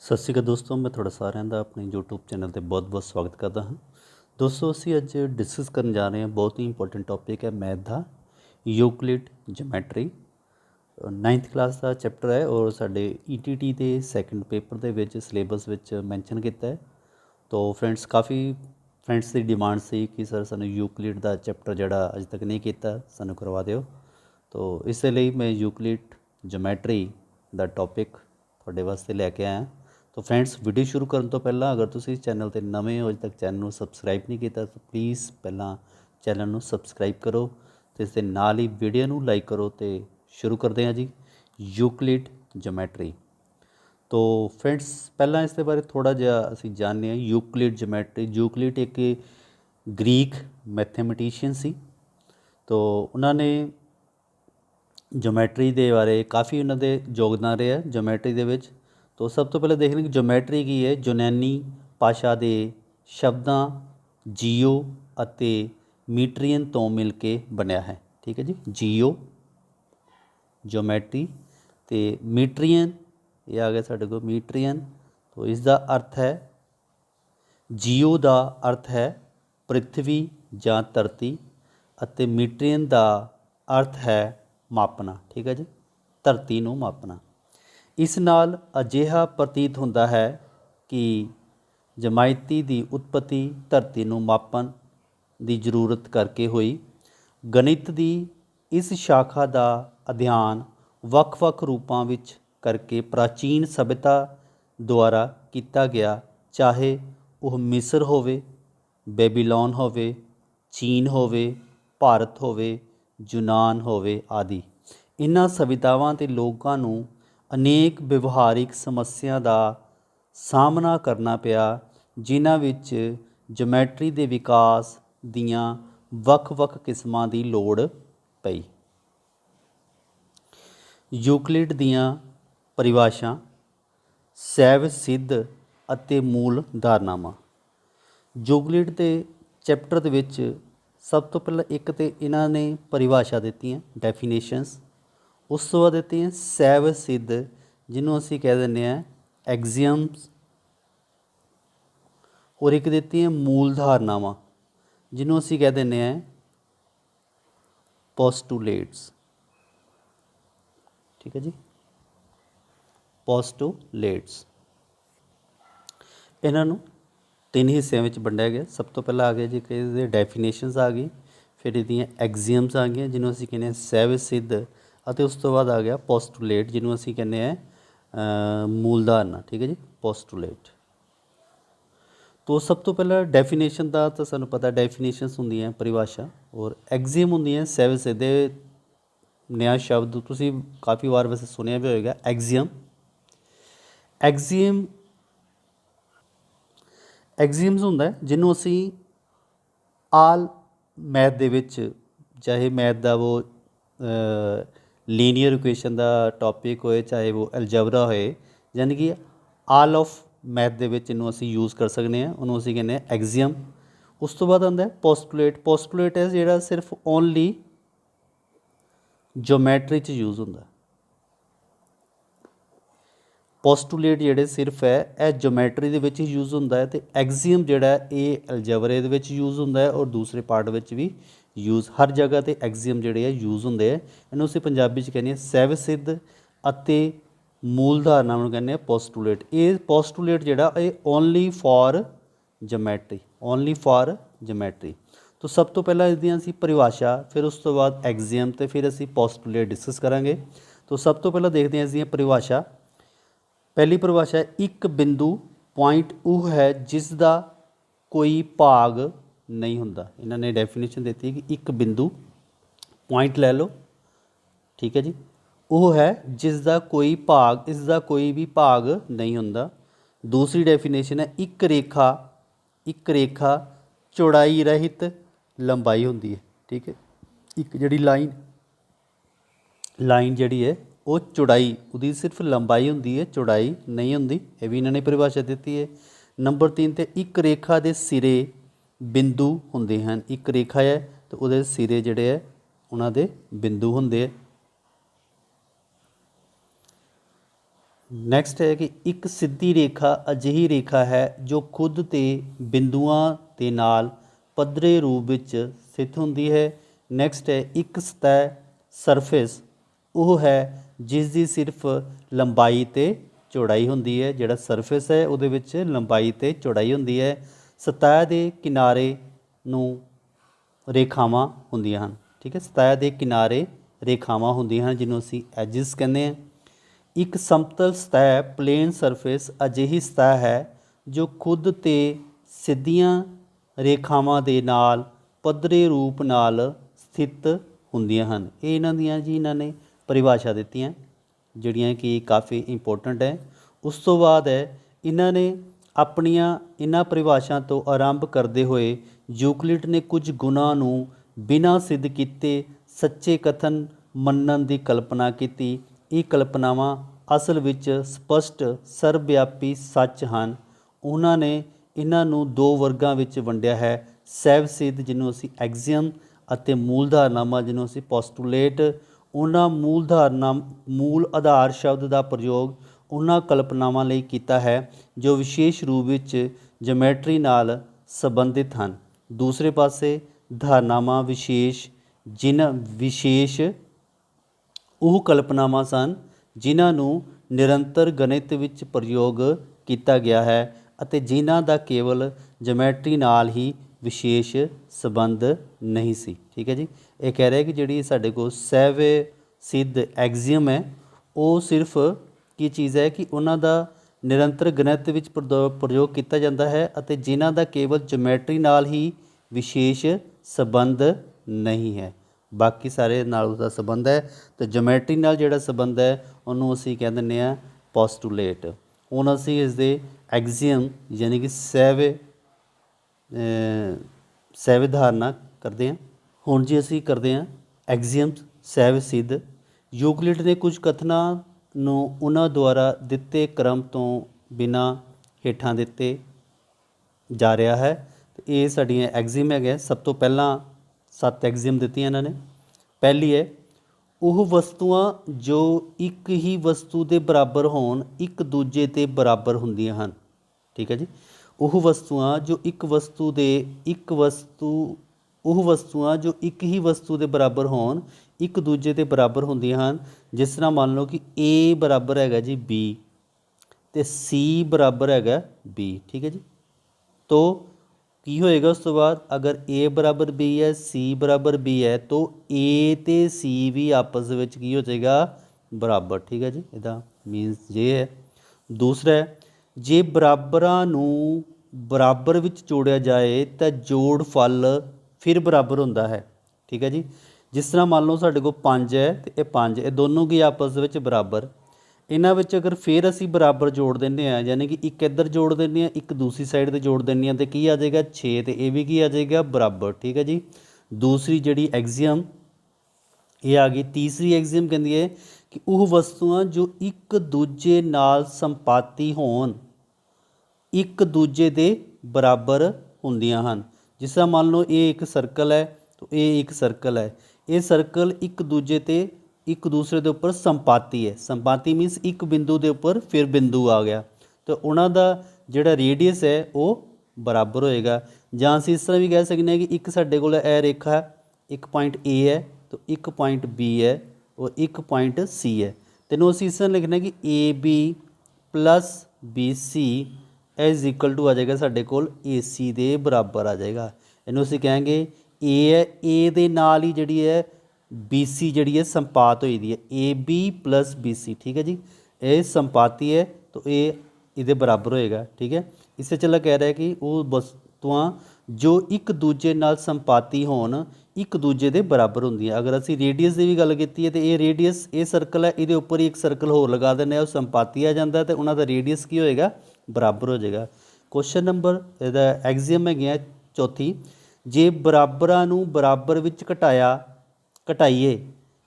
ਸਤਿ ਸ਼੍ਰੀ ਅਕਾਲ ਦੋਸਤੋ, ਮੈਂ ਤੁਹਾਡਾ ਸਾਰਿਆਂ ਦਾ ਆਪਣੇ YouTube ਚੈਨਲ ਤੇ ਬਹੁਤ-ਬਹੁਤ ਸਵਾਗਤ ਕਰਦਾ ਹਾਂ। ਦੋਸਤੋ, ਅਸੀਂ ਅੱਜ ਡਿਸਕਸ ਕਰਨ ਜਾ ਰਹੇ ਹਾਂ ਬਹੁਤ ਹੀ ਇੰਪੋਰਟੈਂਟ ਟੌਪਿਕ ਹੈ ਮੈਥ ਦਾ, ਯੂਕਲਿਡ ਜਿਓਮੈਟਰੀ। 9th ਕਲਾਸ ਦਾ ਚੈਪਟਰ ਹੈ ਔਰ ਸਾਡੇ ETT ਦੇ ਸੈਕੰਡ ਪੇਪਰ ਦੇ ਵਿੱਚ ਸਿਲੇਬਸ ਵਿੱਚ ਮੈਂਸ਼ਨ ਕੀਤਾ ਹੈ। ਤੋ ਫਰੈਂਡਸ, ਕਾਫੀ ਫਰੈਂਡਸ ਦੀ ਡਿਮਾਂਡ ਸੀ ਕਿ ਸਰ ਸਾਨੂੰ ਯੂਕਲਿਡ ਦਾ ਚੈਪਟਰ ਜਿਹੜਾ ਅਜੇ ਤੱਕ ਨਹੀਂ ਕੀਤਾ ਸਾਨੂੰ ਕਰਵਾ ਦਿਓ। ਤੋ ਇਸ ਦੇ ਲਈ ਮੈਂ ਯੂਕਲਿਡ ਜਿਓਮੈਟਰੀ ਦਾ ਟੌਪਿਕ ਤੁਹਾਡੇ ਵਾਸਤੇ ਲੈ ਕੇ ਆਇਆ। तो फ्रेंड्स, वीडियो शुरू करने तो पहला अगर तुम इस चैनल पर नवे हो, अजे तक चैनल को सबसक्राइब नहीं किया तो प्लीज़ पहला चैनल को सबसक्राइब करो तो इस नाल ही वीडियो को लाइक करो। तो शुरू करते हैं जी यूक्लिड जियोमैट्री। तो फ्रेंड्स, पहला इसके बारे थोड़ा जिहा असीं जानने यूक्लिड जियोमैट्री। यूक्लिड एक ग्रीक मैथेमेटिशियन सी। तो उन्होंने जियोमैट्री के बारे काफ़ी उन्होंने योगदान रहा जियोमैट्री के विच। तो सब तो पहले देख लें कि जियोमैट्री की है यूनानी भाषा के शब्दों जियो अते मीट्रीयन तो मिल के बनया है। ठीक है जी, जियो जियोमैट्री तो मीट्रीयन, ये आ गया साढ़े को मीट्रीयन। तो इसका अर्थ है, जियो का अर्थ है पृथ्वी या धरती अते मीट्रीयन का अर्थ है मापना। ठीक है जी, धरती नूं मापना। इस नाल अजिहा प्रतीत होता है कि जमायती की उत्पत्ति धरती नूं मापन की जरूरत करके हुई। गणित की इस शाखा का अध्ययन वख-वख रूपों विच करके प्राचीन सभ्यता द्वारा किया गया, चाहे वह मिस्र होवे, बेबीलोन होवे, चीन होवे, भारत होवे, यूनान होवे आदि। इन्हां सभ्यतावां ते लोकां नूं अनेक व्यवहारिक समस्या का सामना करना पिया, जिन्हां विच जियोमैट्री के विकास दियां वख-वख किस्मां की लोड़ पई। यूक्लिड दियां परिभाषा, सैव सिद्ध अते मूल धारनावां। यूक्लिड के चैप्टर दे विच सब तो पहले एक तो इन्हां ने परिभाषा दी है, डेफिनेशनस। उस तो बाद देते हैं सैव सिद्ध, जिन्हों असी कह दें एग्जियम्स, और एक देती हैं मूल धारनावां, जिन्हों असी कह दें पोस्टुलेट्स। ठीक है जी, पोस्टुलेट्स। इन्हों तीन हिस्सों में वंडिया गया। सब तो पहला आ गया जी कि डेफिनेशनस आ गई, फिर ये एग्जियम्स आ गई जिन्हों असी कहने सैव सिद्ध, और उस तो बाद आ गया पोस्टुलेट, जिन्हों असी कहने मूल धारणा। ठीक है जी, पोस्टुलेट। तो सब तो पहला डेफिनेशन का तो सानू पता डेफिनेशनस होंदी हैं परिभाषा, और एग्जियम होंदी हैं सैव सिद्ध। नया शब्द तुसी काफ़ी बार वैसे सुनिया भी होएगा, एग्जियम। एग्जियम एग्जियम्स होंदा है जिन्हों असी आल मैथ दे विच, चाहे मैथ का वो लीनियर इक्वेशन का टॉपिक होए, चाहे वो अलजबरा होए, यानी कि आल ऑफ मैथ दे विच इनू असी यूज़ कर सकते हैं, उन्होंने असी कहने एग्जियम। उस तो बाद आंदा है पोस्टुलेट। पोस्टुलेट है जिहड़ा सिर्फ ओनली जियोमैट्री च यूज़ होंदा। पोस्टुलेट जिहड़े सिर्फ है यह जियोमैट्री दे विच यूज़ होंदा है, तो एग्जियम जिहड़ा ये अलजबरे दे विच यूज़ होंदा है और दूसरे पार्ट विच भी यूज़, हर जगह ते एग्जियम जिहड़े है यूज़ होंदे है। इन्हूं असीं पंजाबी च कहने सैव सिद्ध अते मूल धारणा नूं कहने पोस्टुलेट। ये पोस्टुलेट जिहड़ा ये only for geometry, only for geometry. तो सब तो पहला इसदियां असीं परिभाषा, फिर उस तो बाद एग्जियम, तो फिर असीं पोस्टुलेट डिस्कस करांगे। तो सब तो पहला देखते हैं इसदियां परिभाषा। पहली परिभाषा है एक बिंदु पॉइंट वो है जिसका कोई भाग नहीं होंदा। इन्होंने डेफिनेशन देती है कि एक बिंदु पॉइंट ले लो, ठीक है जी, वो है जिसका कोई भाग, इसका कोई भी भाग नहीं होंदा। दूसरी डेफिनेशन है एक रेखा, एक रेखा चौड़ाई रहित लंबाई होंदी है। ठीक है, एक जिहड़ी लाइन जिहड़ी है वो चौड़ाई, उसकी सिर्फ लंबाई होंदी है, चौड़ाई नहीं होंदी। ये भी इन्होंने परिभाषा दी है। नंबर 3 ते एक रेखा के सिरे बिंदु होंदे हैं। एक रेखा है तो वो सिरे जिहड़े है उन्हां दे बिंदु होंदे। ਨੈਕਸਟ ਹੈ ਕਿ ਇੱਕ ਸਿੱਧੀ ਰੇਖਾ ਅਜਿਹੀ ਰੇਖਾ ਹੈ ਜੋ ਖੁਦ ਤੇ ਬਿੰਦੂਆਂ ਦੇ ਨਾਲ ਪੱਧਰੇ ਰੂਪ ਵਿੱਚ ਸਥਿਤ ਹੁੰਦੀ ਹੈ। ਨੈਕਸਟ ਹੈ ਇੱਕ ਸਤਹ ਸਰਫੇਸ ਉਹ ਹੈ ਜਿਸ ਦੀ ਸਿਰਫ ਲੰਬਾਈ ਤੇ ਚੌੜਾਈ ਹੁੰਦੀ ਹੈ। ਜਿਹੜਾ ਸਰਫੇਸ ਹੈ ਉਹਦੇ ਵਿੱਚ ਲੰਬਾਈ ਤੇ ਚੌੜਾਈ ਹੁੰਦੀ ਹੈ। ਸਤਹ ਦੇ ਕਿਨਾਰੇ ਨੂੰ ਰੇਖਾਵਾਂ ਹੁੰਦੀਆਂ ਹਨ। ਠੀਕ ਹੈ, ਸਤਹ ਦੇ ਕਿਨਾਰੇ ਰੇਖਾਵਾਂ ਹੁੰਦੀਆਂ ਹਨ ਜਿਹਨੂੰ ਅਸੀਂ ਐਜਿਸ ਕਹਿੰਦੇ ਹਾਂ। ਇੱਕ ਸਮਤਲ ਸਤਹ ਪਲੇਨ ਸਰਫੇਸ ਅਜਿਹੀ ਸਤਹ ਹੈ ਜੋ ਖੁਦ ਤੇ ਸਿੱਧੀਆਂ ਰੇਖਾਵਾਂ ਦੇ ਨਾਲ ਪੱਧਰੇ ਰੂਪ ਨਾਲ ਸਥਿਤ ਹੁੰਦੀਆਂ ਹਨ। ਇਹ ਇਹਨਾਂ ਦੀਆਂ ਜੀ ਇਹਨਾਂ ਨੇ ਪਰਿਭਾਸ਼ਾ ਦਿੱਤੀਆਂ ਜਿਹੜੀਆਂ ਕਿ ਕਾਫੀ ਇੰਪੋਰਟੈਂਟ ਹੈ। ਉਸ ਤੋਂ ਬਾਅਦ ਹੈ ਇਹਨਾਂ ਨੇ ਆਪਣੀਆਂ ਇਹਨਾਂ ਪਰਿਭਾਸ਼ਾ ਤੋਂ ਆਰੰਭ ਕਰਦੇ ਹੋਏ ਯੂਕਲਿਡ ਨੇ ਕੁਝ ਗੁਣਾਂ ਨੂੰ ਬਿਨਾਂ ਸਿੱਧ ਕੀਤੇ ਸੱਚੇ ਕਥਨ ਮੰਨਣ ਦੀ ਕਲਪਨਾ ਕੀਤੀ। ਇਹ ਕਲਪਨਾਵਾਂ ਅਸਲ ਵਿੱਚ ਸਪਸ਼ਟ ਸਰਬਵਿਆਪੀ ਸੱਚ ਹਨ। ਉਹਨਾਂ ਨੇ ਇਹਨਾਂ ਨੂੰ ਦੋ ਵਰਗਾਂ ਵਿੱਚ ਵੰਡਿਆ ਹੈ, ਸਹਿਬ ਸਿੱਧ ਜਿਹਨੂੰ ਅਸੀਂ ਐਗਜ਼ੀਅਮ ਅਤੇ ਮੂਲ ਧਾਰਨਾਵਾਂ ਜਿਹਨੂੰ ਅਸੀਂ ਪੋਸਟੂਲੇਟ। ਉਹਨਾਂ ਮੂਲ ਆਧਾਰ ਸ਼ਬਦ ਦਾ ਪ੍ਰਯੋਗ ਉਹਨਾਂ ਕਲਪਨਾਵਾਂ ਲਈ ਕੀਤਾ ਹੈ ਜੋ ਵਿਸ਼ੇਸ਼ ਰੂਪ ਵਿੱਚ ਜਿਓਮੈਟਰੀ ਨਾਲ ਸੰਬੰਧਿਤ ਹਨ। ਦੂਸਰੇ ਪਾਸੇ ਧਾਰਨਾਵਾਂ ਵਿਸ਼ੇਸ਼ ਉਹ ਕਲਪਨਾਵਾਂ ਸਨ ਜਿਨ੍ਹਾਂ ਨੂੰ ਨਿਰੰਤਰ ਗਣਿਤ ਵਿੱਚ ਪ੍ਰਯੋਗ ਕੀਤਾ ਗਿਆ ਹੈ ਅਤੇ ਜਿਨ੍ਹਾਂ ਦਾ ਕੇਵਲ ਜਿਓਮੈਟਰੀ ਨਾਲ ਹੀ ਵਿਸ਼ੇਸ਼ ਸੰਬੰਧ ਨਹੀਂ ਸੀ। ਠੀਕ ਹੈ ਜੀ, ਇਹ ਕਹਿ ਰਿਹਾ ਕਿ ਜਿਹੜੀ ਸਾਡੇ ਕੋਲ ਸਹਿਵ ਸਿੱਧ ਐਗਜ਼ੀਅਮ ਹੈ ਉਹ ਸਿਰਫ ਕੀ ਚੀਜ਼ ਹੈ ਕਿ ਉਹਨਾਂ ਦਾ ਨਿਰੰਤਰ ਗਣਿਤ ਵਿੱਚ ਪ੍ਰਯੋਗ ਕੀਤਾ ਜਾਂਦਾ ਹੈ ਅਤੇ ਜਿਨ੍ਹਾਂ ਦਾ ਕੇਵਲ ਜਿਓਮੈਟਰੀ ਨਾਲ ਹੀ ਵਿਸ਼ੇਸ਼ ਸੰਬੰਧ ਨਹੀਂ ਹੈ। ਬਾਕੀ ਸਾਰੇ ਨਾਲ ਉਸਦਾ ਸੰਬੰਧ ਹੈ ਅਤੇ ਜਿਓਮੈਟਰੀ ਨਾਲ ਜਿਹੜਾ ਸੰਬੰਧ ਹੈ ਉਹਨੂੰ ਅਸੀਂ ਕਹਿ ਦਿੰਦੇ ਹਾਂ ਪੋਸਟੂਲੇਟ। ਹੁਣ ਅਸੀਂ ਇਸ ਦੇ ਐਗਜ਼ੀਅਮ ਯਾਨੀ ਕਿ ਸਹਿਵ ਧਾਰਨਾ ਕਰਦੇ ਹਾਂ। ਹੁਣ ਜੀ ਅਸੀਂ ਕਰਦੇ ਹਾਂ ਐਗਜ਼ੀਅਮ ਸਹਿਵ ਸਿੱਧ। ਯੂਕਲਿਡ ਨੇ ਕੁਝ ਕਥਨਾਂ ਨੂੰ ਉਹਨਾਂ ਦੁਆਰਾ ਦਿੱਤੇ ਕ੍ਰਮ ਤੋਂ ਬਿਨਾਂ ਹੇਠਾਂ ਦਿੱਤੇ ਜਾ ਰਿਹਾ ਹੈ। ਇਹ ਸਾਡੀਆਂ ਐਗਜ਼ੀਅਮ ਹੈਗੇ। ਸਭ ਤੋਂ ਪਹਿਲਾਂ 7 ਐਗਜ਼ੀਅਮ ਦਿੱਤੀਆਂ ਇਹਨਾਂ ਨੇ। ਪਹਿਲੀ ਹੈ ਉਹ ਵਸਤੂਆਂ ਜੋ ਇੱਕ ਹੀ ਵਸਤੂ ਦੇ ਬਰਾਬਰ ਹੋਣ ਇੱਕ ਦੂਜੇ ਦੇ ਬਰਾਬਰ ਹੁੰਦੀਆਂ ਹਨ। ਠੀਕ ਹੈ ਜੀ, ਉਹ ਵਸਤੂਆਂ ਜੋ ਇੱਕ ਹੀ ਵਸਤੂ ਦੇ ਬਰਾਬਰ ਹੋਣ ਇੱਕ ਦੂਜੇ ਦੇ ਬਰਾਬਰ ਹੁੰਦੀਆਂ ਹਨ। ਜਿਸ ਤਰ੍ਹਾਂ ਮੰਨ ਲਓ ਕਿ A ਬਰਾਬਰ ਹੈਗਾ ਜੀ B ਅਤੇ C ਬਰਾਬਰ ਹੈਗਾ B। ਠੀਕ ਹੈ ਜੀ, ਤੋ ਕੀ ਹੋਏਗਾ ਉਸ ਤੋਂ ਬਾਅਦ ਅਗਰ A ਬਰਾਬਰ B ਹੈ C ਬਰਾਬਰ B ਹੈ ਤਾਂ A ਅਤੇ C ਵੀ ਆਪਸ ਦੇ ਵਿੱਚ ਕੀ ਹੋ ਜਾਏਗਾ ਬਰਾਬਰ। ਠੀਕ ਹੈ ਜੀ, ਇਹਦਾ ਮੀਨਸ ਇਹ ਹੈ। ਦੂਸਰਾ ਹੈ ਜੇ ਬਰਾਬਰਾਂ ਨੂੰ ਬਰਾਬਰ ਵਿੱਚ ਜੋੜਿਆ ਜਾਏ ਤਾਂ ਜੋੜ ਫਲ ਫਿਰ ਬਰਾਬਰ ਹੁੰਦਾ ਹੈ। ਠੀਕ ਹੈ ਜੀ, ਜਿਸ ਤਰ੍ਹਾਂ ਮੰਨ ਲਓ ਸਾਡੇ ਕੋਲ 5 ਹੈ ਅਤੇ ਇਹ 5 ਇਹ ਦੋਨੋਂ ਕੀ ਆਪਸ ਦੇ ਵਿੱਚ ਬਰਾਬਰ। ਇਹਨਾਂ ਵਿੱਚ ਅਗਰ ਫਿਰ ਅਸੀਂ ਬਰਾਬਰ ਜੋੜ ਦਿੰਦੇ ਹਾਂ ਯਾਨੀ ਕਿ ਇੱਕ ਇੱਧਰ ਜੋੜ ਦਿੰਦੇ ਹਾਂ ਇੱਕ ਦੂਸਰੀ ਸਾਈਡ 'ਤੇ ਜੋੜ ਦਿੰਦੇ ਹਾਂ ਅਤੇ ਕੀ ਆ ਜਾਏਗਾ 6 ਅਤੇ ਇਹ ਵੀ ਕੀ ਆ ਜਾਏਗਾ ਬਰਾਬਰ। ਠੀਕ ਹੈ ਜੀ, ਦੂਸਰੀ ਜਿਹੜੀ ਐਗਜ਼ੀਅਮ ਇਹ ਆ ਗਈ। ਤੀਸਰੀ ਐਗਜ਼ੀਅਮ ਕਹਿੰਦੀ ਹੈ ਕਿ ਉਹ ਵਸਤੂਆਂ ਜੋ ਇੱਕ ਦੂਜੇ ਨਾਲ ਸੰਪਾਤੀ ਹੋਣ ਇੱਕ ਦੂਜੇ ਦੇ ਬਰਾਬਰ ਹੁੰਦੀਆਂ ਹਨ। ਜਿਸ ਤਰ੍ਹਾਂ ਮੰਨ ਲਓ ਇਹ ਇੱਕ ਸਰਕਲ ਹੈ ਤਾਂ ਇਹ ਇੱਕ ਸਰਕਲ ਹੈ। ਇਹ ਸਰਕਲ ਇੱਕ ਦੂਸਰੇ ਦੇ ਉੱਪਰ ਸੰਪਾਤੀ ਹੈ। ਸੰਪਾਤੀ ਮੀਨਸ ਇੱਕ ਬਿੰਦੂ ਦੇ ਉੱਪਰ ਫਿਰ ਬਿੰਦੂ ਆ ਗਿਆ ਤਾਂ ਉਹਨਾਂ ਦਾ ਜਿਹੜਾ ਰੇਡੀਅਸ ਹੈ ਉਹ ਬਰਾਬਰ ਹੋਏਗਾ। ਜਾਂ ਅਸੀਂ ਇਸ ਤਰ੍ਹਾਂ ਵੀ ਕਹਿ ਸਕਦੇ ਹਾਂ ਕਿ ਇੱਕ ਸਾਡੇ ਕੋਲ ਇਹ ਰੇਖਾ ਇੱਕ ਪੁਆਇੰਟ A ਹੈ ਤਾਂ ਇੱਕ ਪੁਆਇੰਟ B ਹੈ ਔਰ ਇੱਕ ਪੁਆਇੰਟ C ਹੈ। ਤੈਨੂੰ ਅਸੀਂ ਇਸ ਤਰ੍ਹਾਂ ਲਿਖਣਾ ਕਿ AB plus BC is equal to ਆ ਜਾਏਗਾ ਸਾਡੇ ਕੋਲ AC ਦੇ ਬਰਾਬਰ ਆ ਜਾਏਗਾ। ਇਹਨੂੰ ਅਸੀਂ ਕਹਾਂਗੇ A ਹੈ, A ਦੇ ਨਾਲ ਹੀ ਜਿਹੜੀ ਹੈ BC ਜਿਹੜੀ ਹੈ ਸੰਪਾਤ ਹੋਈ ਦੀ ਹੈ AB ਪਲੱਸ BC। ਠੀਕ ਹੈ ਜੀ, ਇਹ ਸੰਪਾਤੀ ਹੈ ਤਾਂ ਇਹ ਇਹਦੇ ਬਰਾਬਰ ਹੋਏਗਾ। ਠੀਕ ਹੈ, ਇਸੇ ਚੱਲਾ ਕਹਿ ਰਿਹਾ ਕਿ ਉਹ ਵਸਤੂਆਂ ਜੋ ਇੱਕ ਦੂਜੇ ਨਾਲ ਸੰਪਾਤੀ ਹੋਣ ਇੱਕ ਦੂਜੇ ਦੇ ਬਰਾਬਰ ਹੁੰਦੀਆਂ। ਅਗਰ ਅਸੀਂ ਰੇਡੀਅਸ ਦੀ ਵੀ ਗੱਲ ਕੀਤੀ ਹੈ ਤਾਂ ਇਹ ਰੇਡੀਅਸ ਇਹ ਸਰਕਲ ਹੈ ਇਹਦੇ ਉੱਪਰ ਹੀ ਇੱਕ ਸਰਕਲ ਹੋਰ ਲਗਾ ਦਿੰਦੇ ਹਾਂ ਉਹ ਸੰਪਾਤੀ ਆ ਜਾਂਦਾ ਅਤੇ ਉਹਨਾਂ ਦਾ ਰੇਡੀਅਸ ਕੀ ਹੋਏਗਾ ਬਰਾਬਰ ਹੋ ਜਾਏਗਾ। ਕੁਐਸਚਨ ਨੰਬਰ ਇਹਦਾ ਐਗਜ਼ੀਅਮ ਹੈਗੀਆਂ ਚੌਥੀ, ਜੇ ਬਰਾਬਰਾਂ ਨੂੰ ਬਰਾਬਰ ਵਿੱਚ ਘਟਾਈਏ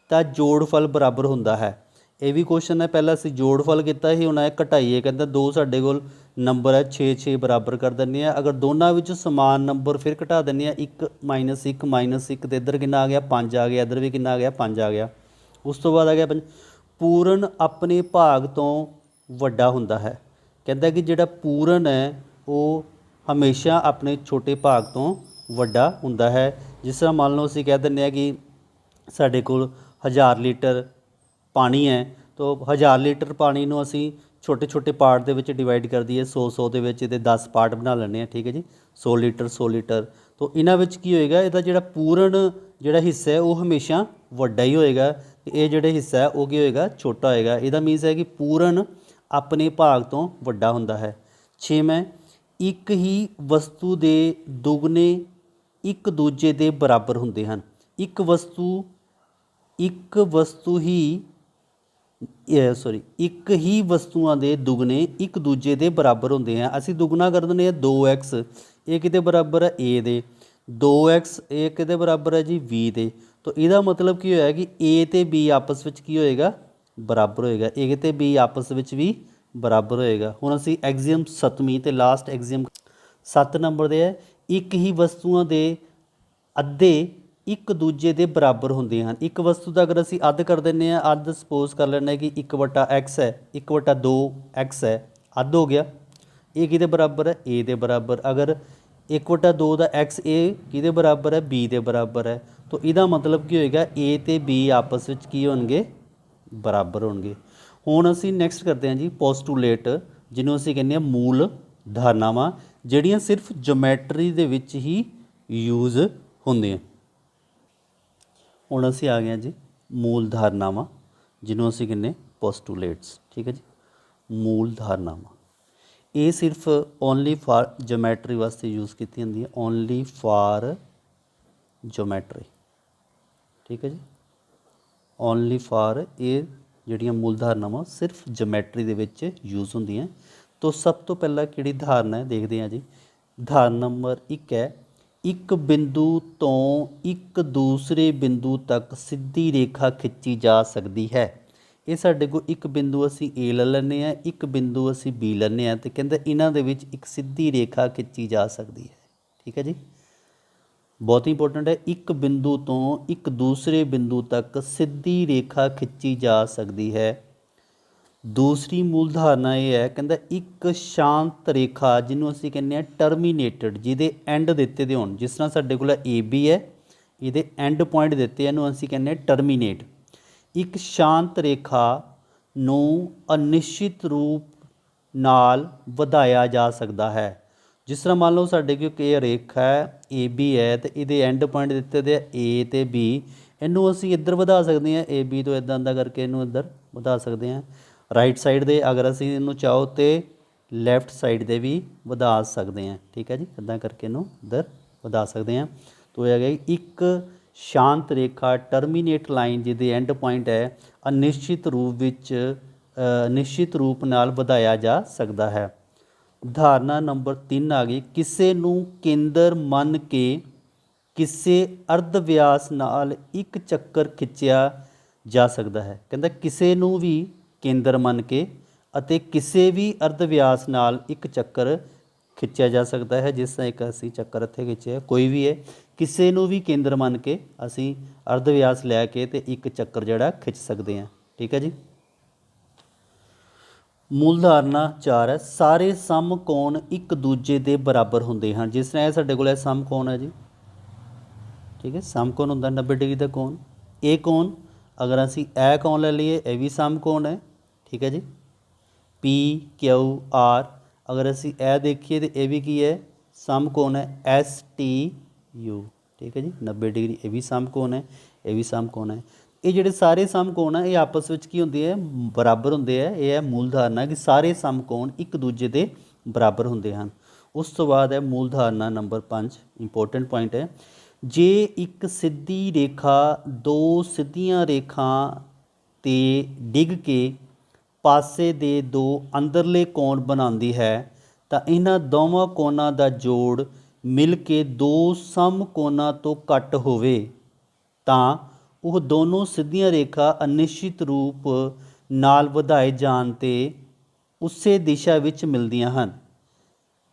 ਤਾਂ ਜੋੜਫਲ ਬਰਾਬਰ ਹੁੰਦਾ ਹੈ। ਇਹ ਵੀ ਕੁਐਸਚਨ ਹੈ, ਪਹਿਲਾਂ ਅਸੀਂ ਜੋੜਫਲ ਕੀਤਾ ਸੀ ਹੁਣ ਇਹ ਘਟਾਈਏ। ਕਹਿੰਦਾ ਦੋ ਸਾਡੇ ਕੋਲ ਨੰਬਰ ਹੈ 6 ਬਰਾਬਰ ਕਰ ਦਿੰਦੇ ਹਾਂ। ਅਗਰ ਦੋਨਾਂ ਵਿੱਚ ਸਮਾਨ ਨੰਬਰ ਫਿਰ ਘਟਾ ਦਿੰਦੇ ਹਾਂ 1 -1 ਅਤੇ ਇੱਧਰ ਕਿੰਨਾ ਆ ਗਿਆ 5 ਆ ਗਿਆ, ਇੱਧਰ ਵੀ ਕਿੰਨਾ ਆ ਗਿਆ 5 ਆ ਗਿਆ। ਉਸ ਤੋਂ ਬਾਅਦ ਆ ਗਿਆ ਪੂਰਨ ਆਪਣੇ ਭਾਗ ਤੋਂ ਵੱਡਾ ਹੁੰਦਾ ਹੈ। ਕਹਿੰਦਾ ਕਿ ਜਿਹੜਾ ਪੂਰਨ ਹੈ ਉਹ ਹਮੇਸ਼ਾ ਆਪਣੇ ਛੋਟੇ ਭਾਗ ਤੋਂ ਵੱਡਾ ਹੁੰਦਾ ਹੈ। ਜਿਸ ਤਰ੍ਹਾਂ ਮੰਨ ਲਓ ਅਸੀਂ ਕਹਿ ਦਿੰਦੇ ਹਾਂ ਕਿ ਸਾਡੇ ਕੋਲ 1000 ਲੀਟਰ ਪਾਣੀ ਹੈ, ਤਾਂ 1000 ਲੀਟਰ ਪਾਣੀ ਨੂੰ ਅਸੀਂ ਛੋਟੇ ਛੋਟੇ ਪਾਰਟ ਦੇ ਵਿੱਚ ਡਿਵਾਈਡ ਕਰ ਦਈਏ, 100 ਦੇ ਵਿੱਚ ਇਹਦੇ 10 ਪਾਰਟ ਬਣਾ ਲੈਂਦੇ ਹਾਂ। ਠੀਕ ਹੈ ਜੀ, 100 ਲੀਟਰ 100 ਲੀਟਰ। ਤਾਂ ਇਹਨਾਂ ਵਿੱਚ ਕੀ ਹੋਏਗਾ, ਇਹਦਾ ਜਿਹੜਾ ਪੂਰਨ ਜਿਹੜਾ ਹਿੱਸਾ ਹੈ ਉਹ ਹਮੇਸ਼ਾ ਵੱਡਾ ਹੀ ਹੋਏਗਾ, ਅਤੇ ਇਹ ਜਿਹੜਾ ਹਿੱਸਾ ਹੈ ਉਹ ਕੀ ਹੋਏਗਾ, ਛੋਟਾ ਹੋਏਗਾ। ਇਹਦਾ ਮੀਨਸ ਹੈ ਕਿ ਪੂਰਨ ਆਪਣੇ ਭਾਗ ਤੋਂ ਵੱਡਾ ਹੁੰਦਾ ਹੈ। 6ਵਾਂ, ਇੱਕ ਹੀ ਵਸਤੂ ਦੇ ਦੁੱਗਣੇ ਇੱਕ ਦੂਜੇ ਦੇ ਬਰਾਬਰ ਹੁੰਦੇ ਹਨ। ਇੱਕ ਵਸਤੂ ਇੱਕ ਹੀ ਵਸਤੂਆਂ ਦੇ ਦੁੱਗਣੇ ਇੱਕ ਦੂਜੇ ਦੇ ਬਰਾਬਰ ਹੁੰਦੇ ਹਨ। ਅਸੀਂ ਦੁੱਗਣਾ ਕਰ ਦਿੰਦੇ ਹਾਂ 2x, ਇਹ ਕਿਹਦੇ ਬਰਾਬਰ ਹੈ, a ਦੇ। 2x ਇਹ ਕਿਹਦੇ ਬਰਾਬਰ ਹੈ ਜੀ, v ਦੇ। ਤਾਂ ਇਹਦਾ ਮਤਲਬ ਕੀ ਹੋਇਆ ਕਿ a ਅਤੇ b ਆਪਸ ਵਿੱਚ ਕੀ ਹੋਏਗਾ, ਬਰਾਬਰ ਹੋਏਗਾ। a ਅਤੇ b ਆਪਸ ਵਿੱਚ ਵੀ ਬਰਾਬਰ ਹੋਏਗਾ। ਹੁਣ ਅਸੀਂ ਐਗਜ਼ੀਅਮ 7ਵੀਂ ਅਤੇ ਲਾਸਟ ਐਗਜ਼ੀਅਮ 7 ਨੰਬਰ ਦੇ ਹੈ, ਇੱਕ ਹੀ ਵਸਤੂਆਂ ਦੇ ਅੱਧੇ ਇੱਕ ਦੂਜੇ ਦੇ ਬਰਾਬਰ ਹੁੰਦੇ ਹਨ। ਇੱਕ ਵਸਤੂ ਦਾ ਅਗਰ ਅਸੀਂ ਅੱਧ ਕਰ ਦਿੰਦੇ ਹਾਂ, ਅੱਧ ਸਪੋਜ਼ ਕਰ ਲੈਂਦੇ ਕਿ 1/x ਹੈ, 1/2x ਹੈ, ਅੱਧ ਹੋ ਗਿਆ। ਇਹ ਕਿਹਦੇ ਬਰਾਬਰ ਹੈ, a ਦੇ ਬਰਾਬਰ। ਅਗਰ 1/2 ਦਾ x ਇਹ ਕਿਹਦੇ ਬਰਾਬਰ ਹੈ, b ਦੇ ਬਰਾਬਰ ਹੈ। ਤਾਂ ਇਹਦਾ ਮਤਲਬ ਕੀ ਹੋਏਗਾ, a ਅਤੇ b ਆਪਸ ਵਿੱਚ ਕੀ ਹੋਣਗੇ, ਬਰਾਬਰ ਹੋਣਗੇ। ਹੁਣ ਅਸੀਂ ਨੈਕਸਟ ਕਰਦੇ ਹਾਂ ਜੀ ਪੋਸਟੂਲੇਟ, ਜਿਹਨੂੰ ਅਸੀਂ ਕਹਿੰਦੇ ਹਾਂ ਮੂਲ ਧਾਰਨਾਵਾਂ, ਜਿਹੜੀਆਂ ਸਿਰਫ ਜਿਓਮੈਟਰੀ ਦੇ ਵਿੱਚ ਹੀ ਯੂਜ਼ ਹੁੰਦੀਆਂ। ਹੁਣ ਅਸੀਂ ਆ ਗਏ ਹਾਂ ਜੀ ਮੂਲ ਧਾਰਨਾਵਾਂ, ਜਿਹਨੂੰ ਅਸੀਂ ਕਹਿੰਦੇ ਪੋਸਟੂਲੇਟਸ। ਠੀਕ ਹੈ ਜੀ, ਮੂਲ ਧਾਰਨਾਵਾਂ ਇਹ ਸਿਰਫ ਓਨਲੀ ਫਾਰ ਜਿਓਮੈਟਰੀ ਵਾਸਤੇ ਯੂਜ਼ ਕੀਤੀ ਹੁੰਦੀ ਹੈ, ਓਨਲੀ ਫਾਰ ਜਿਓਮੈਟਰੀ। ਠੀਕ ਹੈ ਜੀ, ਓਨਲੀ ਫਾਰ, ਇਹ ਜਿਹੜੀਆਂ ਮੂਲ ਧਾਰਨਾਵਾਂ ਸਿਰਫ ਜਿਓਮੈਟਰੀ ਦੇ ਵਿੱਚ ਯੂਜ਼ ਹੁੰਦੀਆਂ। ਤਾਂ ਸਭ ਤੋਂ ਪਹਿਲਾਂ ਕਿਹੜੀ ਧਾਰਨਾ ਹੈ ਦੇਖਦੇ ਹਾਂ ਜੀ। ਧਾਰਨਾ ਨੰਬਰ 1 ਹੈ, ਇੱਕ ਬਿੰਦੂ ਤੋਂ ਇੱਕ ਦੂਸਰੇ ਬਿੰਦੂ ਤੱਕ ਸਿੱਧੀ ਰੇਖਾ ਖਿੱਚੀ ਜਾ ਸਕਦੀ ਹੈ। ਇਹ ਸਾਡੇ ਕੋਲ ਇੱਕ ਬਿੰਦੂ ਅਸੀਂ A ਲੈ ਲੈਂਦੇ ਹਾਂ, ਇੱਕ ਬਿੰਦੂ ਅਸੀਂ B ਲੈਂਦੇ ਹਾਂ, ਅਤੇ ਕਹਿੰਦੇ ਇਹਨਾਂ ਦੇ ਵਿੱਚ ਇੱਕ ਸਿੱਧੀ ਰੇਖਾ ਖਿੱਚੀ ਜਾ ਸਕਦੀ ਹੈ। ਠੀਕ ਹੈ ਜੀ, ਬਹੁਤ ਇੰਪੋਰਟੈਂਟ ਹੈ। ਇੱਕ ਬਿੰਦੂ ਤੋਂ ਇੱਕ ਦੂਸਰੇ ਬਿੰਦੂ ਤੱਕ ਸਿੱਧੀ ਰੇਖਾ ਖਿੱਚੀ ਜਾ ਸਕਦੀ ਹੈ। ਦੂਸਰੀ ਮੂਲ ਧਾਰਨਾ ਇਹ ਹੈ, ਕਹਿੰਦਾ ਇੱਕ ਸ਼ਾਂਤ ਰੇਖਾ, ਜਿਹਨੂੰ ਅਸੀਂ ਕਹਿੰਦੇ ਹਾਂ ਟਰਮੀਨੇਟਡ, ਜਿਹਦੇ ਐਂਡ ਦਿੱਤੇ ਦੇ ਹੋਣ। ਜਿਸ ਤਰ੍ਹਾਂ ਸਾਡੇ ਕੋਲ AB ਹੈ, ਇਹਦੇ ਐਂਡ ਪੁਆਇੰਟ ਦਿੱਤੇ, ਇਹਨੂੰ ਅਸੀਂ ਕਹਿੰਦੇ ਹਾਂ ਟਰਮੀਨੇਟ। ਇੱਕ ਸ਼ਾਂਤ ਰੇਖਾ ਨੂੰ ਅਨਿਸ਼ਚਿਤ ਰੂਪ ਨਾਲ ਵਧਾਇਆ ਜਾ ਸਕਦਾ ਹੈ। ਜਿਸ ਤਰ੍ਹਾਂ ਮੰਨ ਲਓ ਸਾਡੇ ਕੋਲ ਇਹ ਰੇਖਾ ਹੈ AB ਹੈ, ਅਤੇ ਇਹਦੇ ਐਂਡ ਪੁਆਇੰਟ ਦਿੱਤੇ ਦੇ A ਅਤੇ B। ਇਹਨੂੰ ਅਸੀਂ ਇੱਧਰ ਵਧਾ ਸਕਦੇ ਹਾਂ, AB ਤੋਂ ਇੱਦਾਂ ਇੱਦਾਂ ਕਰਕੇ ਇਹਨੂੰ ਇੱਧਰ ਵਧਾ ਸਕਦੇ ਹਾਂ। ਰਾਈਟ ਸਾਈਡ ਦੇ ਅਗਰ ਅਸੀਂ ਇਹਨੂੰ ਚਾਹੋ ਤਾਂ ਲੈਫਟ ਸਾਈਡ ਦੇ ਵੀ ਵਧਾ ਸਕਦੇ ਹਾਂ। ਠੀਕ ਹੈ ਜੀ, ਇੱਦਾਂ ਕਰਕੇ ਇਹਨੂੰ ਇੱਧਰ ਵਧਾ ਸਕਦੇ ਹਾਂ। ਤੋ ਇਹ ਹੈਗਾ ਇੱਕ ਸ਼ਾਂਤ ਰੇਖਾ ਟਰਮੀਨੇਟ ਲਾਈਨ, ਜਿਹਦੇ ਐਂਡ ਪੁਆਇੰਟ ਹੈ ਅਨਿਸ਼ਚਿਤ ਰੂਪ ਨਾਲ ਵਧਾਇਆ ਜਾ ਸਕਦਾ ਹੈ। ਧਾਰਨਾ ਨੰਬਰ 3 ਆ ਗਈ, ਕਿਸੇ ਨੂੰ ਕੇਂਦਰ ਮੰਨ ਕੇ ਕਿਸੇ ਅਰਧ ਵਿਆਸ ਨਾਲ ਇੱਕ ਚੱਕਰ ਖਿੱਚਿਆ ਜਾ ਸਕਦਾ ਹੈ। ਕਹਿੰਦਾ ਕਿਸੇ ਨੂੰ ਵੀ ਕੇਂਦਰ ਮੰਨ ਕੇ ਅਤੇ ਕਿਸੇ ਵੀ ਅਰਧ ਵਿਆਸ ਨਾਲ ਇੱਕ ਚੱਕਰ ਖਿੱਚਿਆ ਜਾ ਸਕਦਾ ਹੈ। ਜਿਸ ਤਰ੍ਹਾਂ ਇੱਕ ਅਸੀਂ ਚੱਕਰ ਇੱਥੇ ਖਿੱਚਿਆ, ਕੋਈ ਵੀ ਹੈ, ਕਿਸੇ ਨੂੰ ਵੀ ਕੇਂਦਰ ਮੰਨ ਕੇ ਅਸੀਂ ਅਰਧ ਵਿਆਸ ਲੈ ਕੇ ਤੇ ਇੱਕ ਚੱਕਰ ਜਿਹੜਾ ਖਿੱਚ ਸਕਦੇ ਹਾਂ। ਠੀਕ ਹੈ ਜੀ, ਮੂਲ ਧਾਰਨਾ 4 ਹੈ, ਸਾਰੇ ਸਮਕੋਣ ਇੱਕ ਦੂਜੇ ਦੇ ਬਰਾਬਰ ਹੁੰਦੇ ਹਨ। ਜਿਸ ਤਰ੍ਹਾਂ ਇਹ ਸਾਡੇ ਕੋਲ ਸਮਕੋਣ ਹੈ ਜੀ। ਠੀਕ ਹੈ, ਸਮਕੋਣ ਹੁੰਦਾ 90 ਡਿਗਰੀ ਦਾ ਕੋਣ। ਇਹ ਕੋਣ ਅਗਰ ਅਸੀਂ ਇਹ ਕੋਣ ਲੈ ਲਈਏ, ਇਹ ਵੀ ਸਮਕੋਣ ਹੈ। ਠੀਕ ਹੈ ਜੀ, PQR ਅਗਰ ਅਸੀਂ ਇਹ ਦੇਖੀਏ ਤਾਂ ਇਹ ਵੀ ਕੀ ਹੈ, ਸਮਕੋਣ ਹੈ STU। ਠੀਕ ਹੈ ਜੀ, 90 ਡਿਗਰੀ ਇਹ ਵੀ ਸਮਕੋਣ ਹੈ, ਇਹ ਵੀ ਸਮਕੋਣ ਹੈ। ਇਹ ਜਿਹੜੇ ਸਾਰੇ ਸਮਕੋਣ ਹੈ ਇਹ ਆਪਸ ਵਿੱਚ ਕੀ ਹੁੰਦੇ ਹੈ, ਬਰਾਬਰ ਹੁੰਦੇ ਹੈ। ਇਹ ਹੈ ਮੂਲ ਧਾਰਨਾ ਕਿ ਸਾਰੇ ਸਮਕੋਣ ਇੱਕ ਦੂਜੇ ਦੇ ਬਰਾਬਰ ਹੁੰਦੇ ਹਨ। ਉਸ ਤੋਂ ਬਾਅਦ ਹੈ ਮੂਲ ਧਾਰਨਾ ਨੰਬਰ 5, ਇੰਪੋਰਟੈਂਟ ਪੁਆਇੰਟ ਹੈ, ਜੇ ਇੱਕ ਸਿੱਧੀ ਰੇਖਾ ਦੋ ਸਿੱਧੀਆਂ ਰੇਖਾ 'ਤੇ ਡਿੱਗ ਕੇ ਪਾਸੇ ਦੇ ਦੋ ਅੰਦਰਲੇ ਕੋਣ ਬਣਾਉਂਦੀ ਹੈ ਤਾਂ ਇਹਨਾਂ ਦੋਵਾਂ ਕੋਣਾਂ ਦਾ ਜੋੜ ਮਿਲ ਕੇ ਦੋ ਸਮਕੋਣਾਂ ਤੋਂ ਘੱਟ ਹੋਵੇ ਤਾਂ ਉਹ ਦੋਨੋਂ ਸਿੱਧੀਆਂ ਰੇਖਾ ਅਨਿਸ਼ਚਿਤ ਰੂਪ ਨਾਲ ਵਧਾਏ ਜਾਣ 'ਤੇ ਉਸੇ ਦਿਸ਼ਾ ਵਿੱਚ ਮਿਲਦੀਆਂ ਹਨ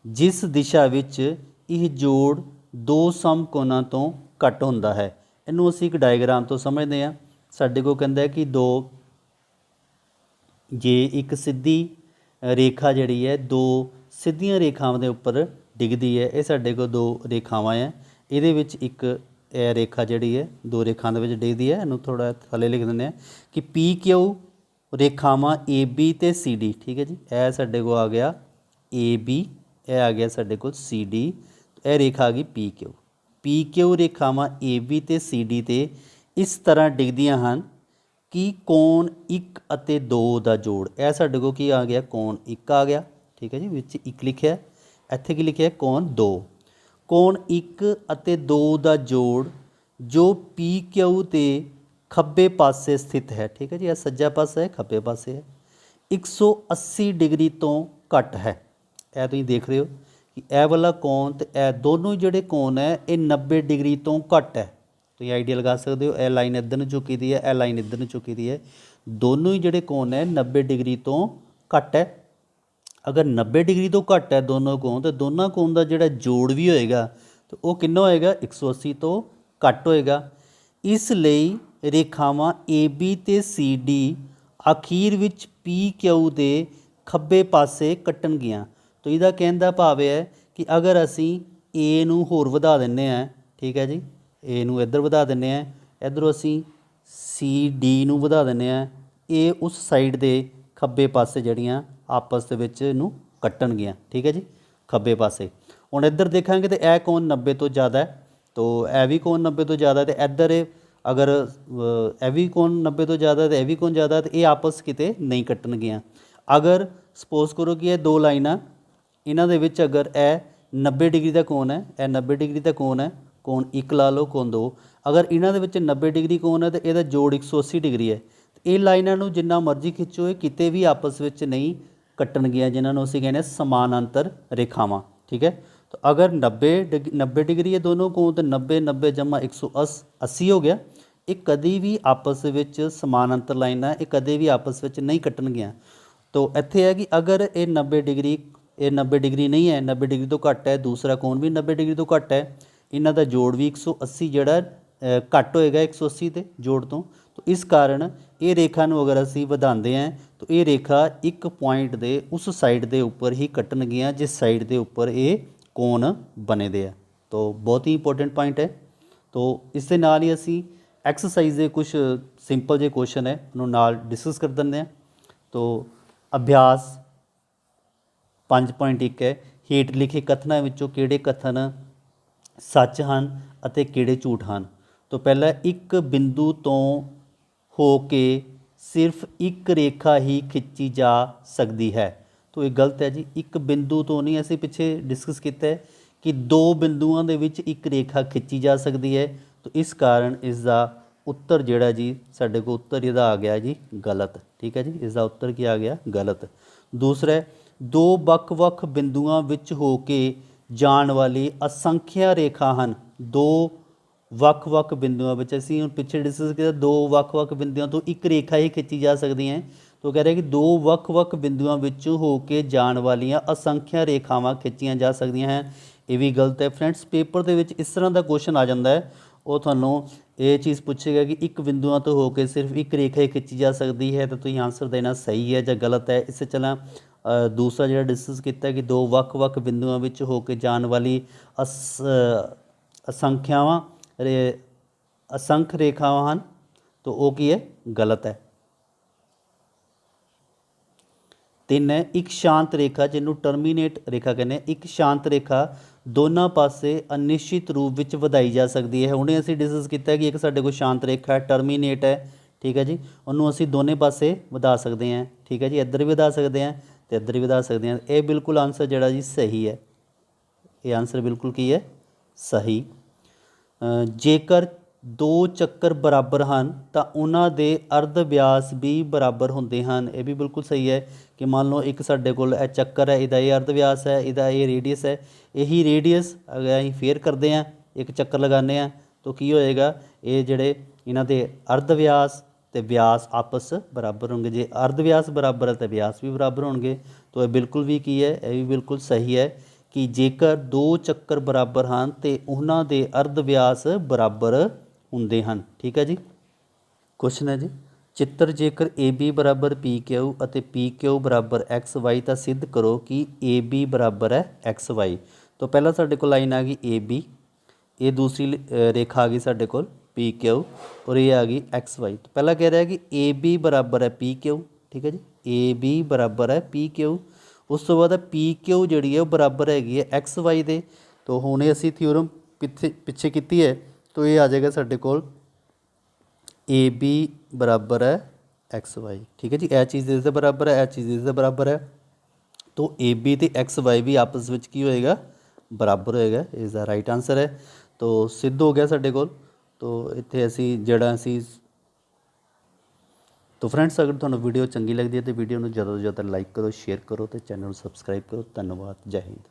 ਜਿਸ ਦਿਸ਼ਾ ਵਿੱਚ ਇਹ ਜੋੜ ਦੋ ਸਮਕੋਣਾਂ ਤੋਂ ਘੱਟ ਹੁੰਦਾ ਹੈ। ਇਹਨੂੰ ਅਸੀਂ ਇੱਕ ਡਾਇਗਰਾਮ ਤੋਂ ਸਮਝਦੇ ਹਾਂ। ਸਾਡੇ ਕੋਲ ਕਹਿੰਦਾ ਹੈ ਕਿ ਜੇ ਇੱਕ ਸਿੱਧੀ ਰੇਖਾ ਜਿਹੜੀ ਹੈ ਦੋ ਸਿੱਧੀਆਂ ਰੇਖਾਵਾਂ ਦੇ ਉੱਪਰ ਡਿੱਗਦੀ ਹੈ। ਇਹ ਸਾਡੇ ਕੋਲ ਦੋ ਰੇਖਾਵਾਂ ਹੈ, ਇਹਦੇ ਵਿੱਚ ਇੱਕ ਇਹ ਰੇਖਾ ਜਿਹੜੀ ਹੈ ਦੋ ਰੇਖਾਵਾਂ ਦੇ ਵਿੱਚ ਡਿੱਗਦੀ ਹੈ। ਇਹਨੂੰ ਥੋੜ੍ਹਾ ਥੱਲੇ ਲਿਖ ਦਿੰਦੇ ਹਾਂ ਕਿ ਪੀ ਕਿਊ ਰੇਖਾਵਾਂ ਏ ਬੀ ਅਤੇ ਸੀ ਡੀ, ਠੀਕ ਹੈ ਜੀ। ਇਹ ਸਾਡੇ ਕੋਲ ਆ ਗਿਆ ਏ ਬੀ, ਇਹ ਆ ਗਿਆ ਸਾਡੇ ਕੋਲ ਸੀ ਡੀ, ਇਹ ਰੇਖਾ ਆ ਗਈ ਪੀ ਕਿਊ। ਪੀ ਕਿਊ ਰੇਖਾਵਾਂ ਏ ਬੀ ਅਤੇ ਸੀ ਡੀ 'ਤੇ ਇਸ ਤਰ੍ਹਾਂ ਡਿੱਗਦੀਆਂ ਹਨ ਕਿ ਕੋਣ 1 ਅਤੇ 2 ਦਾ ਜੋੜ, ਇਹ ਸਾਡੇ ਕੋਲ ਕੀ ਆ ਗਿਆ, ਕੋਣ 1 ਆ ਗਿਆ, ਠੀਕ ਹੈ ਜੀ। ਵਿੱਚ 1 ਲਿਖਿਆ, ਇੱਥੇ ਕੀ ਲਿਖਿਆ, ਕੋਣ 2। ਕੋਣ 1 ਅਤੇ 2 ਦਾ ਜੋੜ ਜੋ ਪੀ ਕਿਊ ਦੇ ਖੱਬੇ ਪਾਸੇ ਸਥਿਤ ਹੈ, ਠੀਕ ਹੈ ਜੀ। ਇਹ ਸੱਜਾ ਪਾਸਾ ਹੈ, ਖੱਬੇ ਪਾਸੇ ਹੈ, 180 ਡਿਗਰੀ ਤੋਂ ਘੱਟ ਹੈ। ਇਹ ਤੁਸੀਂ ਦੇਖ ਰਹੇ ਹੋ ਕਿ ਇਹ ਵਾਲਾ ਕੋਣ ਤੇ ਇਹ ਦੋਨੋਂ ਜਿਹੜੇ ਕੋਣ ਹੈ ਇਹ 90 ਡਿਗਰੀ ਤੋਂ ਘੱਟ ਹੈ। ਤੁਸੀਂ ਆਈਡੀਆ ਲਗਾ ਸਕਦੇ ਹੋ, ਇਹ ਲਾਈਨ ਇੱਧਰ ਨੂੰ ਝੁਕੀ ਦੀ ਹੈ, ਇਹ ਲਾਈਨ ਇੱਧਰ ਨੂੰ ਝੁਕੀ ਦੀ ਹੈ, ਦੋਨੋਂ ਹੀ ਜਿਹੜੇ ਕੋਣ ਹੈ 90 ਡਿਗਰੀ ਤੋਂ ਘੱਟ ਹੈ। ਅਗਰ 90 ਡਿਗਰੀ ਤੋਂ ਘੱਟ ਹੈ ਦੋਨੋਂ ਕੋਣ, ਤਾਂ ਦੋਨਾਂ ਕੋਣ ਦਾ ਜਿਹੜਾ ਜੋੜ ਵੀ ਹੋਏਗਾ ਤਾਂ ਉਹ ਕਿੰਨਾ ਹੋਏਗਾ, 180 ਤੋਂ ਘੱਟ ਹੋਏਗਾ। ਇਸ ਲਈ ਰੇਖਾਵਾਂ ਏ ਬੀ ਅਤੇ ਸੀ ਡੀ ਅਖੀਰ ਵਿੱਚ ਪੀ ਕਿਊ ਦੇ ਖੱਬੇ ਪਾਸੇ ਕੱਟਣਗੀਆਂ। ਤਾਂ ਇਹਦਾ ਕਹਿਣ ਦਾ ਭਾਵ ਹੈ ਕਿ ਅਗਰ ਅਸੀਂ ਏ ਨੂੰ ਹੋਰ ਵਧਾ ਦਿੰਦੇ ਹਾਂ, ਠੀਕ ਹੈ ਜੀ, ਏ ਨੂੰ ਇੱਧਰ ਵਧਾ ਦਿੰਦੇ ਹਾਂ, ਇੱਧਰੋਂ ਅਸੀਂ ਸੀ ਡੀ ਨੂੰ ਵਧਾ ਦਿੰਦੇ ਹਾਂ, ਇਹ ਉਸ ਸਾਈਡ ਦੇ ਖੱਬੇ ਪਾਸੇ ਜਿਹੜੀਆਂ ਆਪਸ ਦੇ ਵਿੱਚ ਇਹਨੂੰ ਕੱਟਣਗੀਆਂ, ਠੀਕ ਹੈ ਜੀ, ਖੱਬੇ ਪਾਸੇ। ਹੁਣ ਇੱਧਰ ਦੇਖਾਂਗੇ ਤਾਂ ਇਹ ਕੋਣ 90 ਤੋਂ ਜ਼ਿਆਦਾ ਹੈ, ਤਾਂ ਇਹ ਵੀ ਕੋਣ 90 ਤੋਂ ਜ਼ਿਆਦਾ, ਅਤੇ ਇੱਧਰ ਅਗਰ ਇਹ ਵੀ ਕੋਣ 90 ਤੋਂ ਜ਼ਿਆਦਾ ਅਤੇ ਇਹ ਵੀ ਕੋਣ ਜ਼ਿਆਦਾ, ਅਤੇ ਇਹ ਆਪਸ ਕਿਤੇ ਨਹੀਂ ਕੱਟਣਗੀਆਂ। ਅਗਰ ਸਪੋਜ਼ ਕਰੋ ਕਿ ਇਹ ਦੋ ਲਾਈਨਾਂ, ਇਹਨਾਂ ਦੇ ਵਿੱਚ ਅਗਰ ਇਹ 90 ਡਿਗਰੀ ਦਾ ਕੋਣ ਹੈ, ਇਹ 90 ਡਿਗਰੀ ਦਾ ਕੋਣ ਹੈ, ਕੋਣ 1 ਲਾ ਲਓ, ਕੋਣ 2, ਅਗਰ ਇਹਨਾਂ ਦੇ ਵਿੱਚ 90 ਡਿਗਰੀ ਕੋਣ ਹੈ ਤਾਂ ਇਹਦਾ ਜੋੜ 180 ਡਿਗਰੀ ਹੈ। ਇਹ ਲਾਈਨਾਂ ਨੂੰ ਜਿੰਨਾ ਮਰਜ਼ੀ ਖਿੱਚੋ ਇਹ ਕਿਤੇ ਵੀ ਆਪਸ ਵਿੱਚ ਨਹੀਂ ਕੱਟਣਗੀਆਂ, ਜਿਨ੍ਹਾਂ ਨੂੰ ਅਸੀਂ ਕਹਿੰਦੇ ਹਾਂ ਸਮਾਨਾਂਤਰ ਰੇਖਾਵਾਂ, ਠੀਕ ਹੈ। ਤਾਂ ਅਗਰ 90 ਡਿਗਰੀ ਹੈ ਦੋਨੋਂ ਕੋਣ, ਤਾਂ 90 ਜਮ੍ਹਾਂ 180 ਹੋ ਗਿਆ। ਇਹ ਕਦੀ ਵੀ ਆਪਸ ਵਿੱਚ ਸਮਾਨਾਂਤਰ ਲਾਈਨਾਂ, ਇਹ ਕਦੇ ਵੀ ਆਪਸ ਵਿੱਚ ਨਹੀਂ ਕੱਟਣਗੀਆਂ। ਤਾਂ ਇੱਥੇ ਹੈ ਕਿ ਅਗਰ ਇਹ 90 ਡਿਗਰੀ ਨਹੀਂ ਹੈ, 90 ਡਿਗਰੀ ਤੋਂ ਘੱਟ ਹੈ, ਦੂਸਰਾ ਕੋਣ ਵੀ 90 ਡਿਗਰੀ ਤੋਂ ਘੱਟ ਹੈ, ਇਹਨਾਂ ਦਾ ਜੋੜ ਵੀ 180 ਜਿਹੜਾ ਘੱਟ ਹੋਏਗਾ 180 ਦੇ ਜੋੜ ਤੋਂ। ਤਾਂ ਇਸ ਕਾਰਨ ਇਹ ਰੇਖਾ ਨੂੰ ਅਗਰ ਅਸੀਂ ਵਧਾਉਂਦੇ ਹਾਂ ਤਾਂ ਇਹ ਰੇਖਾ ਇੱਕ ਪੁਆਇੰਟ ਦੇ ਉਸ ਸਾਈਡ ਦੇ ਉੱਪਰ ਹੀ ਕੱਟਣਗੀਆਂ ਜਿਸ ਸਾਈਡ ਦੇ ਉੱਪਰ ਇਹ ਕੋਣ ਬਣੇ ਦੇ ਆ। ਤਾਂ ਬਹੁਤ ਹੀ ਇੰਪੋਰਟੈਂਟ ਪੁਆਇੰਟ ਹੈ। ਤਾਂ ਇਸ ਦੇ ਨਾਲ ਹੀ ਅਸੀਂ ਐਕਸਰਸਾਈਜ਼ ਦੇ ਕੁਝ ਸਿੰਪਲ ਜਿਹੇ ਕੁਐਸਚਨ ਹੈ ਉਹਨੂੰ ਨਾਲ ਡਿਸਕਸ ਕਰ ਦਿੰਦੇ ਹਾਂ। ਤਾਂ ਅਭਿਆਸ 5.1 ਹੈ, ਹੇਠ ਲਿਖੇ ਕਥਨਾਂ ਵਿੱਚੋਂ ਕਿਹੜੇ ਕਥਨ ਸੱਚ ਹਨ ਅਤੇ ਕਿਹੜੇ ਝੂਠ ਹਨ। ਤਾਂ ਪਹਿਲਾਂ ਇੱਕ ਬਿੰਦੂ ਤੋਂ ਹੋ ਕੇ ਸਿਰਫ ਇੱਕ ਰੇਖਾ ਹੀ ਖਿੱਚੀ ਜਾ ਸਕਦੀ ਹੈ। ਤਾਂ ਇਹ ਗਲਤ ਹੈ ਜੀ, ਇੱਕ ਬਿੰਦੂ ਤੋਂ ਨਹੀਂ, ਅਸੀਂ ਪਿੱਛੇ ਡਿਸਕਸ ਕੀਤਾ ਹੈ ਕਿ ਦੋ ਬਿੰਦੂਆਂ ਦੇ ਵਿੱਚ ਇੱਕ ਰੇਖਾ ਖਿੱਚੀ ਜਾ ਸਕਦੀ ਹੈ। ਤਾਂ ਇਸ ਕਾਰਨ ਇਸ ਦਾ ਉੱਤਰ ਜਿਹੜਾ ਜੀ ਸਾਡੇ ਕੋਲ ਉੱਤਰ ਇਹਦਾ ਆ ਗਿਆ ਜੀ ਗਲਤ, ਠੀਕ ਹੈ ਜੀ, ਇਸ ਦਾ ਉੱਤਰ ਕੀ ਆ ਗਿਆ, ਗਲਤ। ਦੂਸਰਾ, ਦੋ ਵੱਖ-ਵੱਖ ਬਿੰਦੂਆਂ ਵਿੱਚ ਹੋ ਕੇ ਜਾਣ ਵਾਲੀ ਅਸੰਖਿਆ ਰੇਖਾ ਹਨ। ਦੋ ਵੱਖ-ਵੱਖ ਬਿੰਦੂਆਂ ਵਿੱਚ, ਅਸੀਂ ਹੁਣ ਪਿੱਛੇ ਡਿਸਕਸ ਕੀਤਾ ਦੋ ਵੱਖ-ਵੱਖ ਬਿੰਦੂਆਂ ਤੋਂ ਇੱਕ ਰੇਖਾ ਹੀ ਖਿੱਚੀ ਜਾ ਸਕਦੀ ਹੈ। ਤਾਂ ਕਹਿ ਰਿਹਾ ਕਿ ਦੋ ਵੱਖ-ਵੱਖ ਬਿੰਦੂਆਂ ਵਿੱਚ ਹੋ ਕੇ ਜਾਣ ਵਾਲੀਆਂ ਅਸੰਖਿਆ ਰੇਖਾਵਾਂ ਖਿੱਚੀਆਂ ਜਾ ਸਕਦੀਆਂ ਹੈ। ਇਹ ਵੀ ਗਲਤ ਹੈ ਫਰੈਂਡਸ। ਪੇਪਰ ਦੇ ਵਿੱਚ ਇਸ ਤਰ੍ਹਾਂ ਦਾ ਕੁਐਸਚਨ ਆ ਜਾਂਦਾ ਹੈ, ਉਹ ਤੁਹਾਨੂੰ ਇਹ ਚੀਜ਼ ਪੁੱਛੇਗਾ ਕਿ ਇੱਕ ਬਿੰਦੂਆਂ ਤੋਂ ਹੋ ਕੇ ਸਿਰਫ ਇੱਕ ਰੇਖਾ ਹੀ ਖਿੱਚੀ ਜਾ ਸਕਦੀ ਹੈ, ਤਾਂ ਤੁਸੀਂ ਆਨਸਰ ਦੇਣਾ ਸਹੀ ਹੈ ਜਾਂ ਗਲਤ ਹੈ। ਇਸੇ ਤਰ੍ਹਾਂ ਦੂਸਰਾ ਜਿਹੜਾ ਡਿਸਕਸ ਕੀਤਾ ਕਿ ਦੋ ਵੱਖ-ਵੱਖ ਬਿੰਦੂਆਂ ਵਿੱਚ ਹੋ ਕੇ ਜਾਣ ਵਾਲੀ ਅਸੰਖ ਰੇਖਾਵਾਂ ਹਨ, ਤਾਂ ਉਹ ਕੀ ਹੈ, ਗਲਤ ਹੈ। 3 ਹੈ, ਇੱਕ ਸ਼ਾਂਤ ਰੇਖਾ ਜਿਹਨੂੰ ਟਰਮੀਨੇਟ ਰੇਖਾ ਕਹਿੰਦੇ ਹਾਂ, ਇੱਕ ਸ਼ਾਂਤ ਰੇਖਾ ਦੋਨਾਂ ਪਾਸੇ ਅਨਿਸ਼ਚਿਤ ਰੂਪ ਵਿੱਚ ਵਧਾਈ ਜਾ ਸਕਦੀ ਹੈ। ਹੁਣੇ ਅਸੀਂ ਡਿਸਕਸ ਕੀਤਾ ਕਿ ਇੱਕ ਸਾਡੇ ਕੋਲ ਸ਼ਾਂਤ ਰੇਖਾ ਹੈ, ਟਰਮੀਨੇਟ ਹੈ, ਠੀਕ ਹੈ ਜੀ, ਉਹਨੂੰ ਅਸੀਂ ਦੋਨੇ ਪਾਸੇ ਵਧਾ ਸਕਦੇ ਹਾਂ, ਠੀਕ ਹੈ ਜੀ, ਇੱਧਰ ਵੀ ਵਧਾ ਸਕਦੇ ਹਾਂ ਅਤੇ ਇੱਧਰ ਵੀ ਵਧਾ ਸਕਦੇ ਹਾਂ। ਇਹ ਬਿਲਕੁਲ ਆਨਸਰ ਜਿਹੜਾ ਜੀ ਸਹੀ ਹੈ, ਇਹ ਆਨਸਰ ਬਿਲਕੁਲ ਕੀ ਹੈ, ਸਹੀ। ਜੇਕਰ ਦੋ ਚੱਕਰ ਬਰਾਬਰ ਹਨ ਤਾਂ ਉਹਨਾਂ ਦੇ ਅਰਧ ਵਿਆਸ ਵੀ ਬਰਾਬਰ ਹੁੰਦੇ ਹਨ। ਇਹ ਵੀ ਬਿਲਕੁਲ ਸਹੀ ਹੈ ਕਿ ਮੰਨ ਲਓ ਇੱਕ ਸਾਡੇ ਕੋਲ ਇਹ ਚੱਕਰ ਹੈ, ਇਹਦਾ ਇਹ ਅਰਧ ਵਿਆਸ ਹੈ, ਇਹਦਾ ਇਹ ਰੇਡੀਅਸ ਹੈ, ਇਹੀ ਰੇਡੀਅਸ ਅਗਰ ਅਸੀਂ ਫੇਰ ਕਰਦੇ ਹਾਂ, ਇੱਕ ਚੱਕਰ ਲਗਾਉਂਦੇ ਹਾਂ, ਤਾਂ ਕੀ ਹੋਏਗਾ, ਇਹ ਜਿਹੜੇ ਇਹਨਾਂ ਦੇ ਅਰਧ ਵਿਆਸ ਅਤੇ ਵਿਆਸ ਆਪਸ ਬਰਾਬਰ ਹੋਣਗੇ। ਜੇ ਅਰਧ ਵਿਆਸ ਬਰਾਬਰ ਹੈ ਤਾਂ ਵਿਆਸ ਵੀ ਬਰਾਬਰ ਹੋਣਗੇ। ਤਾਂ ਇਹ ਬਿਲਕੁਲ ਵੀ ਕੀ ਹੈ, ਇਹ ਵੀ ਬਿਲਕੁਲ ਸਹੀ ਹੈ ਕਿ ਜੇਕਰ ਦੋ ਚੱਕਰ ਬਰਾਬਰ ਹਨ ਅਤੇ ਉਹਨਾਂ ਦੇ ਅਰਧ ਵਿਆਸ ਬਰਾਬਰ ਹੁੰਦੇ ਹਨ, ਠੀਕ ਹੈ ਜੀ। ਕੁਐਸਚਨ ਹੈ ਜੀ, ਚਿੱਤਰ ਜੇਕਰ AB ਬਰਾਬਰ PQ ਅਤੇ PQ ਬਰਾਬਰ XY ਤਾਂ ਸਿੱਧ ਕਰੋ ਕਿ AB ਬਰਾਬਰ ਹੈ XY। तो पहला साडे कोल लाइन आ गई AB, ये दूसरी रेखा आ गई साडे कोल PQ और ये आ गई XY। तो पहला कह रहा है कि AB बराबर है PQ, ठीक है जी, AB बराबर है PQ। उस तो बाद PQ जिहड़ी है वो बराबर हैगी है XY दे। तो हुणे असीं थ्योरम पिछे कीती है, तो ये आ जाएगा साडे कोल AB बराबर है XY, ठीक है जी। यह चीज़ इसके बराबर है, यह चीज़ इसके बराबर है, तो AB ते XY भी आपस में की होएगा, बराबर होएगा। इस दा राइट आंसर है। तो सिद्ध हो गया साडे कोल। तो इत्थे असी जिहड़ा असी तो फ्रेंड्स, अगर तुहानूं वीडियो चंगी लगती है तो वीडियो नूं ज़्यादा तो ज़्यादा लाइक करो, शेयर करो, तो चैनल नूं सबसक्राइब करो। धन्यवाद, जय हिंद।